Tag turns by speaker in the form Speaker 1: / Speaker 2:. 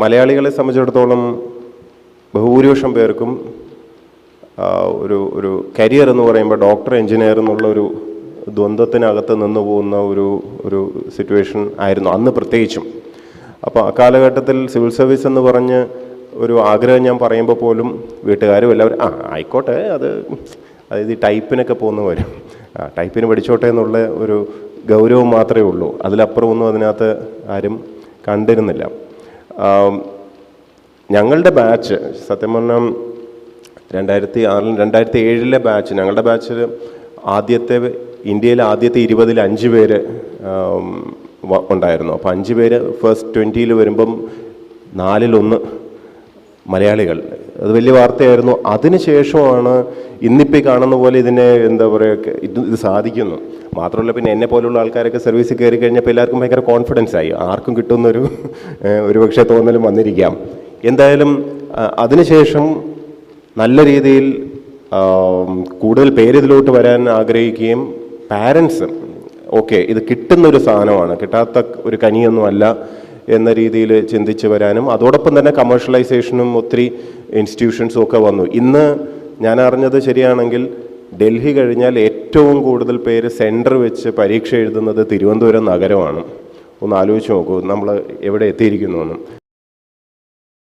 Speaker 1: മലയാളികളെ സംബന്ധിച്ചിടത്തോളം ബഹുഭൂരിപക്ഷം പേർക്കും ഒരു കരിയർ എന്ന് പറയുമ്പോൾ ഡോക്ടർ എഞ്ചിനീയർ എന്നുള്ളൊരു ദ്വന്ദ്വത്തിനകത്ത് നിന്ന് പോകുന്ന ഒരു സിറ്റുവേഷൻ ആയിരുന്നു അന്ന് പ്രത്യേകിച്ചും. അപ്പോൾ ആ കാലഘട്ടത്തിൽ സിവിൽ സർവീസ് എന്ന് പറഞ്ഞ് ഒരു ആഗ്രഹം ഞാൻ പറയുമ്പോൾ പോലും വീട്ടുകാരും എല്ലാവരും ആയിക്കോട്ടെ, അതായത് ഈ ടൈപ്പിനൊക്കെ പോകുന്ന വരും, ടൈപ്പിന് പഠിച്ചോട്ടെ എന്നുള്ള ഒരു ഗൗരവം മാത്രമേ ഉള്ളൂ. അതിലപ്പുറം ഒന്നും അതിനകത്ത് ആരും കണ്ടിരുന്നില്ല. ഞങ്ങളുടെ ബാച്ച് സത്യം പറഞ്ഞാൽ 2006 2007 ബാച്ച്, ഞങ്ങളുടെ ബാച്ചിൽ ഇന്ത്യയിലെ ആദ്യത്തെ 20-ൽ 5 പേര് ഉണ്ടായിരുന്നു. അപ്പോൾ 5 പേര് ഫസ്റ്റ് 20 വരുമ്പം 4-ൽ 1 മലയാളികൾ. അത് വലിയ വാർത്തയായിരുന്നു. അതിനുശേഷമാണ് ഇന്നിപ്പോൾ കാണുന്ന പോലെ ഇതിനെ എന്താ പറയുക, ഇത് സാധിക്കുന്നു. മാത്രമല്ല പിന്നെ എന്നെ പോലുള്ള ആൾക്കാരൊക്കെ സർവീസിൽ കയറി കഴിഞ്ഞപ്പോൾ എല്ലാവർക്കും ഭയങ്കര കോൺഫിഡൻസ് ആയി. ആർക്കും കിട്ടുന്നൊരു പക്ഷേ തോന്നലും വന്നിരിക്കാം. എന്തായാലും അതിനുശേഷം നല്ല രീതിയിൽ കൂടുതൽ പേര് ഇതിലോട്ട് വരാൻ ആഗ്രഹിക്കുകയും പാരൻസ് ഇത് കിട്ടുന്നൊരു സാധനമാണ്, കിട്ടാത്ത ഒരു കനിയൊന്നുമല്ല എന്ന രീതിയിൽ ചിന്തിച്ച് വരാനും, അതോടൊപ്പം തന്നെ കമേഴ്ഷ്യലൈസേഷനും ഒത്തിരി ഇൻസ്റ്റിറ്റ്യൂഷൻസും ഒക്കെ വന്നു. ഇന്ന് ഞാൻ അറിഞ്ഞത് ശരിയാണെങ്കിൽ ഡൽഹി കഴിഞ്ഞാൽ ഏറ്റവും കൂടുതൽ പേര് സെൻറ്റർ വെച്ച് പരീക്ഷ എഴുതുന്നത് തിരുവനന്തപുരം നഗരമാണ്. ഒന്ന് ആലോചിച്ച് നോക്കൂ നമ്മൾ എവിടെ എത്തിയിരിക്കുന്നു എന്ന്.